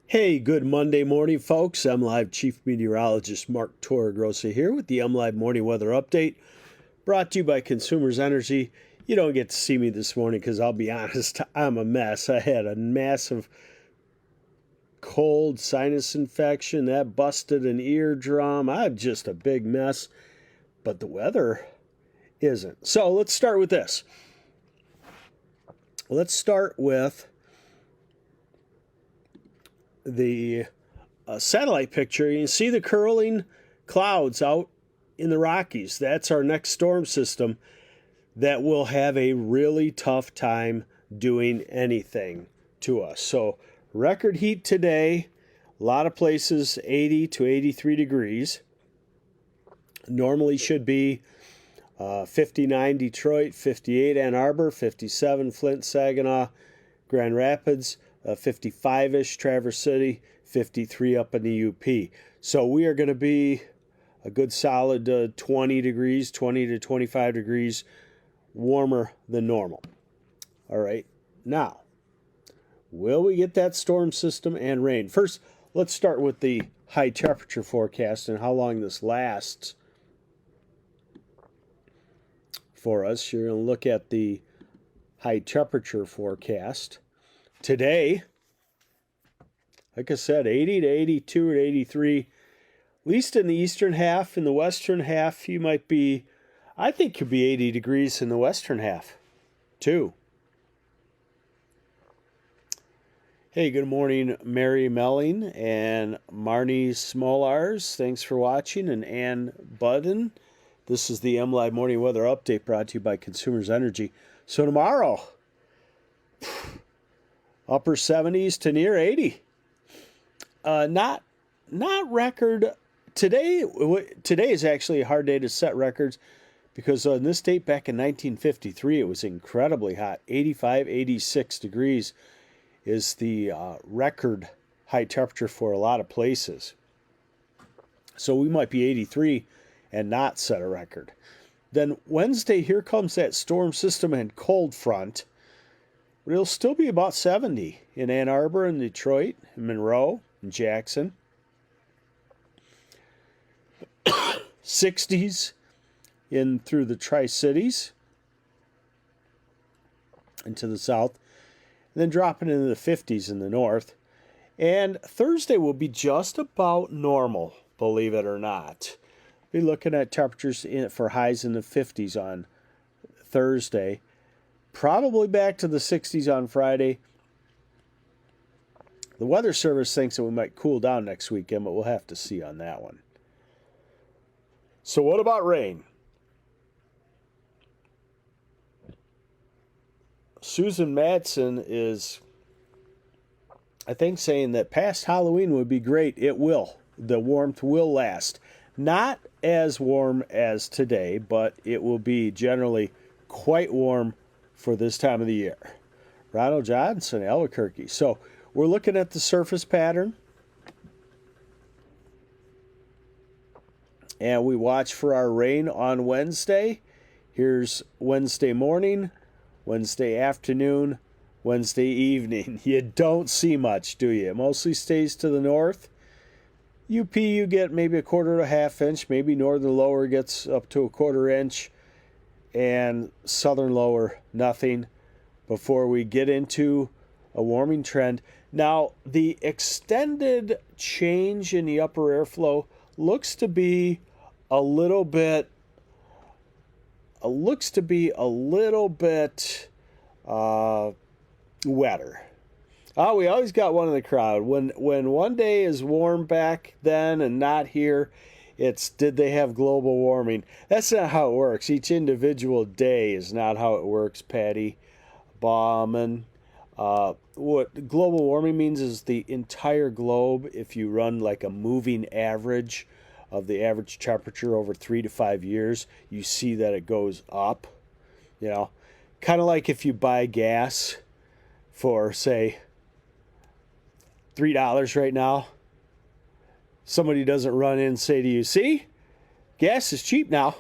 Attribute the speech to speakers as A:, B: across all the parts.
A: Hey, good Monday morning, folks. MLive Chief Meteorologist Mark Torregrossa here with the MLive Morning Weather Update, brought to you by Consumers Energy. You don't get to see me this morning because I'll be honest, I'm a mess. I had a massive cold sinus infection that busted an eardrum. I'm just a big mess, but the weather isn't. So let's start with this. Let's start with the satellite picture. You can see the curling clouds out in the Rockies. That's our next storm system that will have a really tough time doing anything to us. So record heat today, a lot of places 80 to 83 degrees. Normally should be 59 Detroit, 58 Ann Arbor, 57 Flint, Saginaw, Grand Rapids, 55-ish Traverse City, 53 up in the UP. So we are going to be a good solid 20 degrees, 20 to 25 degrees warmer than normal. All right. Now, will we get that storm system and rain? First, let's start with the high temperature forecast and how long this lasts for us. You're going to look at the high temperature forecast. Today, like I said, 80 to 82 to 83, at least in the eastern half. In the western half, you might be, I think could be 80 degrees in the western half, too. Hey, good morning, Mary Melling and Marnie Smolars. Thanks for watching. And Ann Budden. This is the MLive Morning Weather Update brought to you by Consumers Energy. So tomorrow, upper 70s to near 80. Not record today. Today is actually a hard day to set records because on this date back in 1953, it was incredibly hot. 85, 86 degrees is the record high temperature for a lot of places. So we might be 83 and not set a record. Then Wednesday, here comes that storm system and cold front. But it'll still be about 70 in Ann Arbor and Detroit, and Monroe and Jackson. 60s in through the Tri-Cities and to the south. And then dropping into the 50s in the north. And Thursday will be just about normal, believe it or not. Be looking at temperatures for highs in the 50s on Thursday. Probably back to the 60s on Friday. The Weather Service thinks that we might cool down next weekend, but we'll have to see on that one. So what about rain? Susan Madsen is, I think, saying that past Halloween would be great. It will. The warmth will last. Not as warm as today, but it will be generally quite warm for this time of the year. Ronald Johnson, Albuquerque. So we're looking at the surface pattern. And we watch for our rain on Wednesday. Here's Wednesday morning, Wednesday afternoon, Wednesday evening. You don't see much, do you? It mostly stays to the north. UP, you get maybe a quarter to a half inch. Maybe northern lower gets up to a quarter inch. And southern lower, nothing, before we get into a warming trend. Now, the extended change in the upper airflow looks to be a little bit wetter. Oh, we always got one in the crowd. When one day is warm back then and not here, it's did they have global warming? That's not how it works. Each individual day is not how it works, Patty Bauman. What global warming means is the entire globe, if you run like a moving average of the average temperature over 3 to 5 years, you see that it goes up. You know, kind of like if you buy gas for, say, $3 right now. Somebody doesn't run in and say to you, see, gas is cheap now.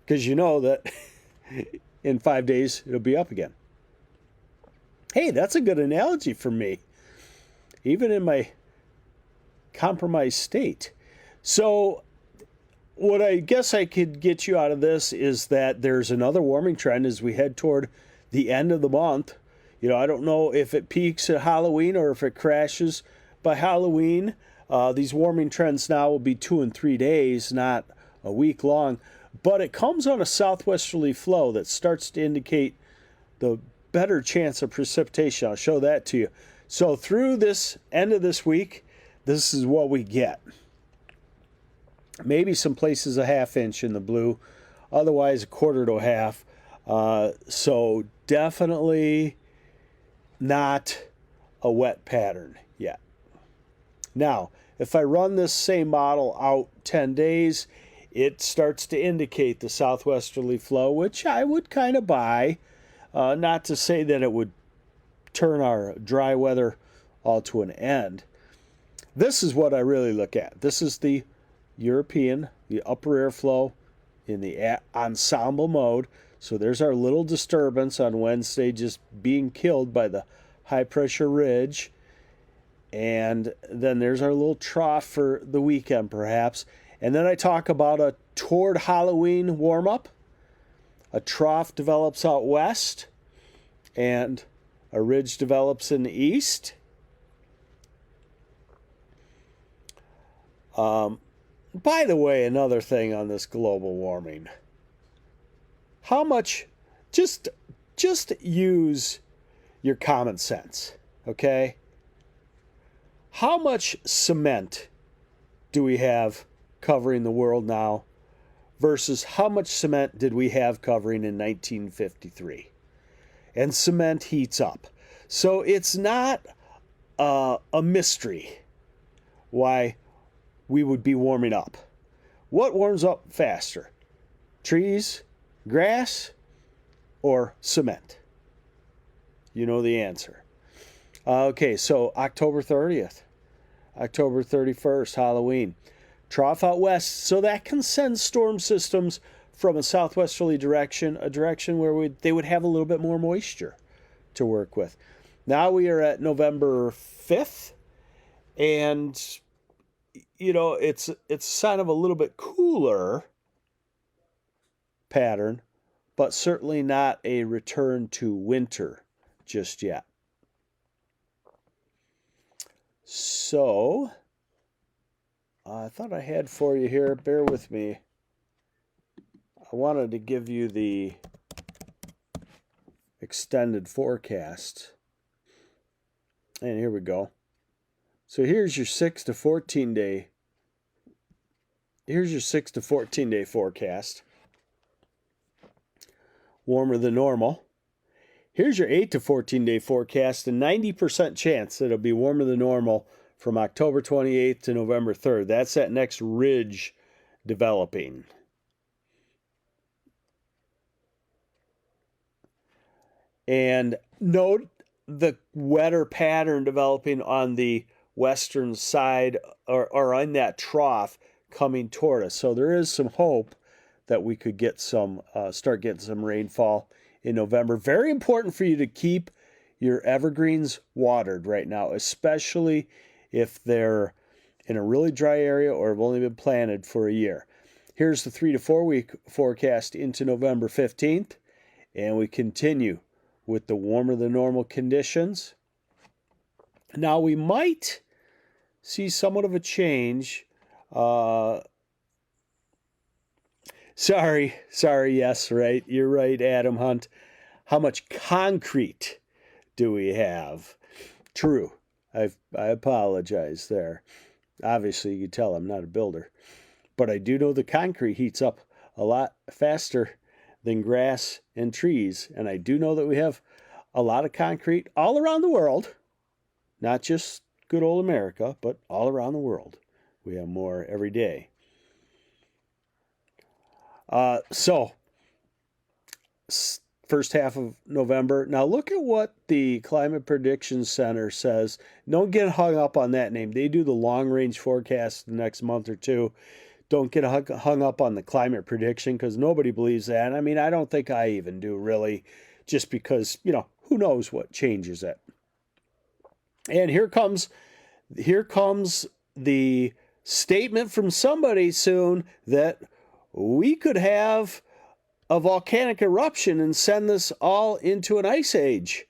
A: Because you know that in 5 days it'll be up again. Hey, that's a good analogy for me. even in my compromised state. So what I guess I could get you out of this is that there's another warming trend as we head toward the end of the month. I don't know if it peaks at Halloween or if it crashes by Halloween. These warming trends now will be 2 and 3 days, not a week long. But it comes on a southwesterly flow that starts to indicate the better chance of precipitation. I'll show that to you. So through this end of this week, this is what we get. Maybe some places a half inch in the blue, otherwise a quarter to a half. So definitely not a wet pattern yet. Now, if I run this same model out 10 days, it starts to indicate the southwesterly flow, which I would kind of buy. Not to say that it would turn our dry weather all to an end. This is what I really look at. This is the European, the upper airflow in the ensemble mode. So there's our little disturbance on Wednesday just being killed by the high pressure ridge. And then there's our little trough for the weekend perhaps. And then I talk about a toward Halloween warm up. A trough develops out west and a ridge develops in the east. By the way, another thing on this global warming. How much, just use your common sense, okay? How much cement do we have covering the world now versus how much cement did we have covering in 1953? And cement heats up. So it's not a mystery why we would be warming up. What warms up faster? Trees, grass, or cement? You know the answer. Okay, so October 30th, October 31st, Halloween. Trough out west, so that can send storm systems from a southwesterly direction, a direction where they would have a little bit more moisture to work with. Now we are at November 5th, and it's a sign of a little bit cooler pattern, but certainly not a return to winter just yet. So, I thought I had for you here, bear with me. I wanted to give you the extended forecast. And here we go. So here's your 6 to 14 day. Here's your 6 to 14 day forecast. Warmer than normal. Here's your 8 to 14 day forecast, and 90% chance that it'll be warmer than normal from October 28th to November 3rd. That's that next ridge developing. And note the wetter pattern developing on the western side or on that trough coming toward us. So there is some hope that we could get start getting some rainfall in November. Very important for you to keep your evergreens watered right now, especially if they're in a really dry area or have only been planted for a year. Here's the 3 to 4 week forecast into November 15th, and we continue with the warmer than normal conditions. Now we might see somewhat of a change. Sorry, yes, right. You're right, Adam Hunt. How much concrete do we have? True. I apologize there. Obviously, you can tell I'm not a builder. But I do know the concrete heats up a lot faster than grass and trees. And I do know that we have a lot of concrete all around the world. Not just good old America, but all around the world. We have more every day. So, first half of November. Now look at what the Climate Prediction Center says. Don't get hung up on that name. They do the long range forecast the next month or two. Don't get hung up on the climate prediction because nobody believes that. I mean, I don't think I even do really, just because, who knows what changes it. And here comes the statement from somebody soon that we could have a volcanic eruption and send this all into an ice age.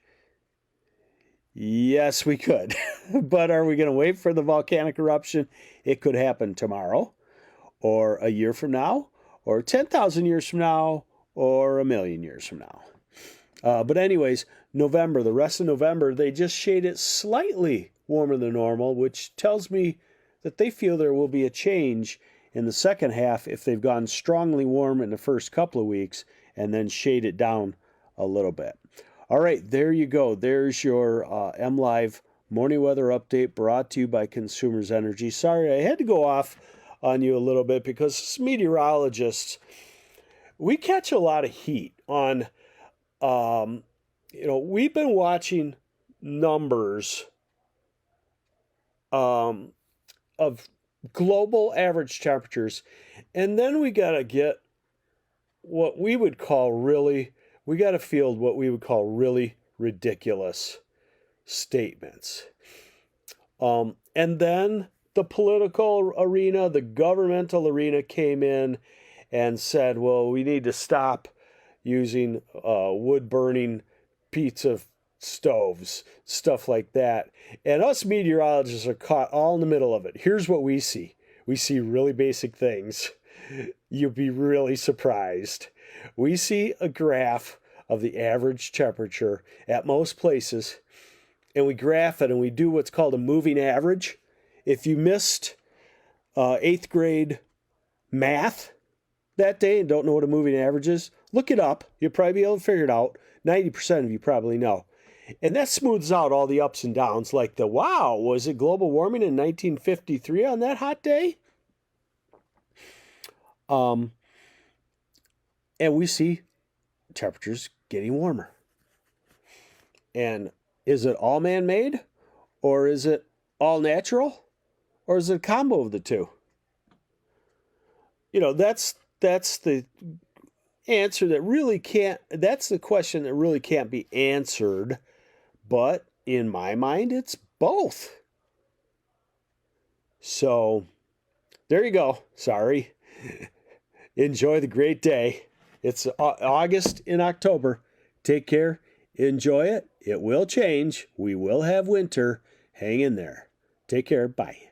A: Yes, we could. But are we going to wait for the volcanic eruption? It could happen tomorrow, or a year from now, or 10,000 years from now, or a million years from now. But anyways, November, the rest of November, they just shade it slightly warmer than normal, which tells me that they feel there will be a change in the second half if they've gone strongly warm in the first couple of weeks and then shade it down a little bit. All right, there you go. There's your MLive morning weather update brought to you by Consumers Energy. Sorry, I had to go off on you a little bit because as meteorologists, we catch a lot of heat on, we've been watching numbers of global average temperatures, and then we got to get what we would call we got to field what we would call really ridiculous statements. And then the political arena, the governmental arena came in and said, well, we need to stop using wood-burning pizza stoves, stuff like that. And us meteorologists are caught all in the middle of it. Here's what we see. We see really basic things. You'll be really surprised. We see a graph of the average temperature at most places, and we graph it, and we do what's called a moving average. If you missed 8th grade math that day and don't know what a moving average is, look it up. You'll probably be able to figure it out. 90% of you probably know. And that smooths out all the ups and downs, like wow, was it global warming in 1953 on that hot day? And we see temperatures getting warmer. And is it all man-made, or is it all natural, or is it a combo of the two? That's the answer that really can't, that's the question that really can't be answered. But in my mind, it's both. So there you go. Sorry. Enjoy the great day. It's August in October. Take care. Enjoy it. It will change. We will have winter. Hang in there. Take care. Bye.